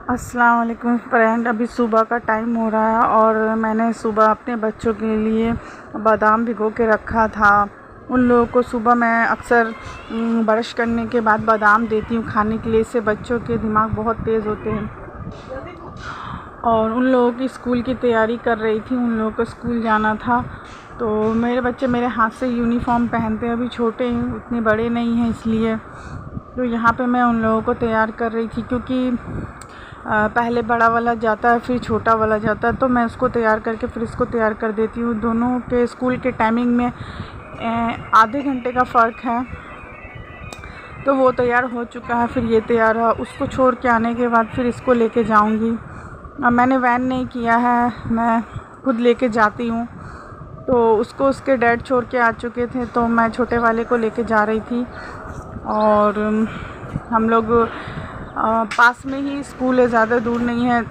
अस्सलाम वालेकुम फ्रेंड। अभी सुबह का टाइम हो रहा है और मैंने सुबह अपने बच्चों के लिए बादाम भिगो के रखा था। उन लोगों को सुबह मैं अक्सर ब्रश करने के बाद बादाम देती हूँ खाने के लिए। इससे बच्चों के दिमाग बहुत तेज़ होते हैं। और उन लोगों की स्कूल की तैयारी कर रही थी, उन लोगों को स्कूल जाना था। तो मेरे बच्चे मेरे हाथ से यूनिफ़ॉर्म पहनते हैं, अभी छोटे हैं, उतने बड़े नहीं हैं, इसलिए तो यहाँ पे मैं उन लोगों को तैयार कर रही थी। क्योंकि पहले बड़ा वाला जाता है फिर छोटा वाला जाता है, तो मैं उसको तैयार करके फिर इसको तैयार कर देती हूँ। दोनों के स्कूल के टाइमिंग में आधे घंटे का फ़र्क है। तो वो तैयार हो चुका है, फिर ये तैयार है। उसको छोड़ के आने के बाद फिर इसको लेके जाऊँगी। मैंने वैन नहीं किया है, मैं खुद लेके जाती हूँ। तो उसको उसके डैड छोड़ के आ चुके थे, तो मैं छोटे वाले को लेके जा रही थी। और हम लोग पास में ही स्कूल है, ज़्यादा दूर नहीं है,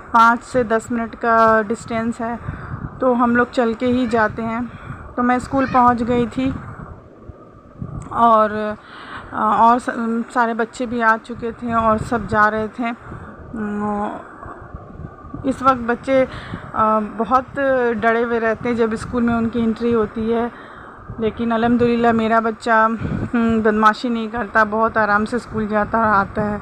5 से 10 मिनट का डिस्टेंस है, तो हम लोग चल के ही जाते हैं। तो मैं स्कूल पहुंच गई थी और सारे बच्चे भी आ चुके थे और सब जा रहे थे। इस वक्त बच्चे बहुत डरे हुए रहते हैं जब स्कूल में उनकी एंट्री होती है, लेकिन अल्हम्दुलिल्लाह मेरा बच्चा बदमाशी नहीं करता, बहुत आराम से स्कूल जाता और आता है।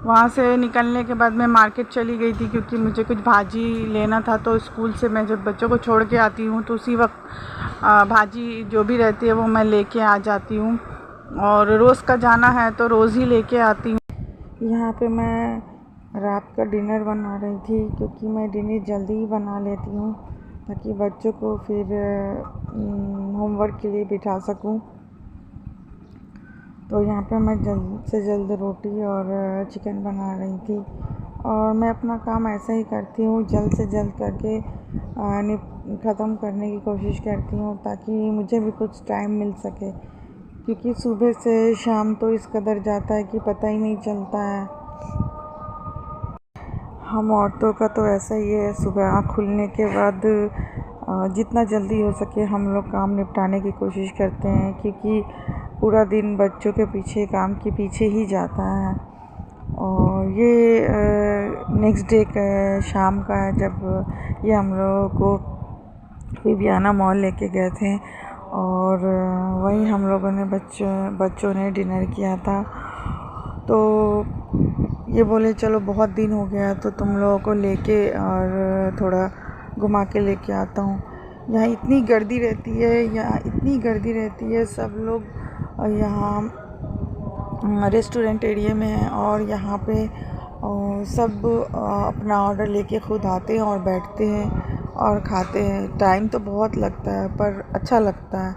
वहाँ से निकलने के बाद मैं मार्केट चली गई थी, क्योंकि मुझे कुछ भाजी लेना था। तो स्कूल से मैं जब बच्चों को छोड़ के आती हूँ तो उसी वक्त भाजी जो भी रहती है वो मैं लेके आ जाती हूँ। और रोज़ का जाना है तो रोज़ ही लेके आती हूँ। यहाँ पे मैं रात का डिनर बना रही थी, क्योंकि मैं डिनर जल्दी ही बना लेती हूँ ताकि बच्चों को फिर होमवर्क के लिए बिठा सकूँ। तो यहाँ पे मैं जल्द से जल्द रोटी और चिकन बना रही थी। और मैं अपना काम ऐसा ही करती हूँ, जल्द से जल्द करके ख़त्म करने की कोशिश करती हूँ ताकि मुझे भी कुछ टाइम मिल सके। क्योंकि सुबह से शाम तो इस कदर जाता है कि पता ही नहीं चलता है। हम औरतों का तो ऐसा ही है, सुबह आँख खुलने के बाद जितना जल्दी हो सके हम लोग काम निपटाने की कोशिश करते हैं, क्योंकि पूरा दिन बच्चों के पीछे, काम के पीछे ही जाता है। और ये नेक्स्ट डे का शाम का है, जब ये हम लोगों को विवियाना मॉल लेके गए थे और वहीं हम लोगों ने बच्चों ने डिनर किया था। तो ये बोले चलो बहुत दिन हो गया तो तुम लोगों को लेके और थोड़ा घुमा के लेके आता हूँ। यहाँ इतनी गर्दी रहती है, सब लोग यहाँ रेस्टोरेंट एरिया में है और यहाँ पे सब अपना ऑर्डर लेके खुद आते हैं और बैठते हैं और खाते हैं। टाइम तो बहुत लगता है पर अच्छा लगता है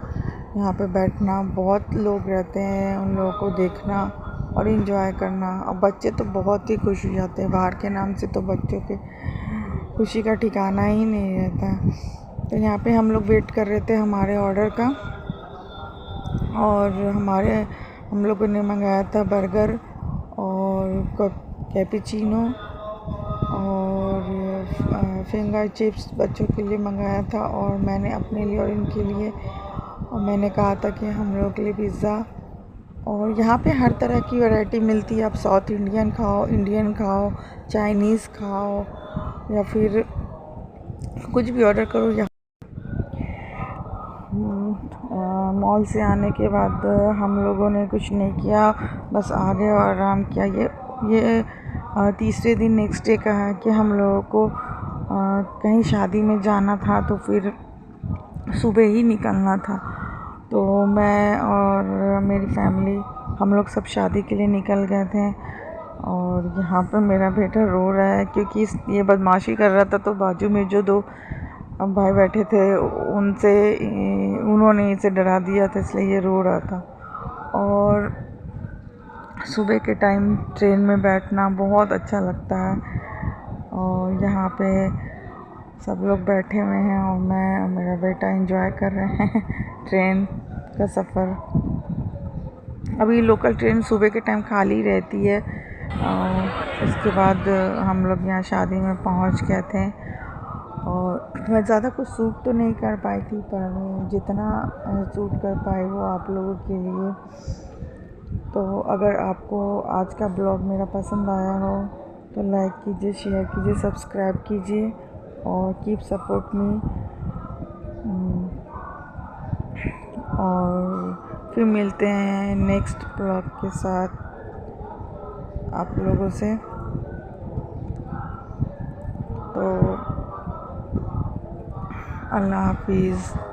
यहाँ पे बैठना। बहुत लोग रहते हैं, उन लोगों को देखना और इन्जॉय करना। और बच्चे तो बहुत ही खुश हो जाते हैं, बाहर के नाम से तो बच्चों के खुशी का ठिकाना ही नहीं रहता। तो यहाँ पे हम लोग वेट कर रहे थे हमारे ऑर्डर का, और हम लोगों ने मंगाया था बर्गर और कैपुचिनो और फिंगर चिप्स बच्चों के लिए मंगाया था, और मैंने अपने लिए और इनके लिए। और मैंने कहा था कि हम लोगों के लिए पिज़्ज़ा। और यहाँ पे हर तरह की वैरायटी मिलती है, आप साउथ इंडियन खाओ, इंडियन खाओ, चाइनीज़ खाओ, या फिर कुछ भी ऑर्डर करो। यहाँ मॉल से आने के बाद हम लोगों ने कुछ नहीं किया, बस आ गए और आराम किया। ये तीसरे दिन नेक्स्ट डे का है कि हम लोगों को कहीं शादी में जाना था, तो फिर सुबह ही निकलना था। तो मैं और मेरी फैमिली हम लोग सब शादी के लिए निकल गए थे। और यहाँ पर मेरा बेटा रो रहा है क्योंकि ये बदमाशी कर रहा था, तो बाजू में जो दो भाई बैठे थे उन्होंने इसे डरा दिया था, इसलिए ये रो रहा था। और सुबह के टाइम ट्रेन में बैठना बहुत अच्छा लगता है। और यहाँ पे सब लोग बैठे हुए हैं और मैं और मेरा बेटा एंजॉय कर रहे हैं ट्रेन का सफ़र। अभी लोकल ट्रेन सुबह के टाइम खाली रहती है। और उसके बाद हम लोग यहाँ शादी में पहुँच गए थे, और मैं ज़्यादा कुछ शूट तो नहीं कर पाई थी, पर जितना शूट कर पाई वो आप लोगों के लिए। तो अगर आपको आज का ब्लॉग मेरा पसंद आया हो तो लाइक कीजिए, शेयर कीजिए, सब्सक्राइब कीजिए और कीप सपोर्ट मी। और फिर मिलते हैं नेक्स्ट ब्लॉग के साथ आप लोगों से। तो अल्लाह हाफिज़।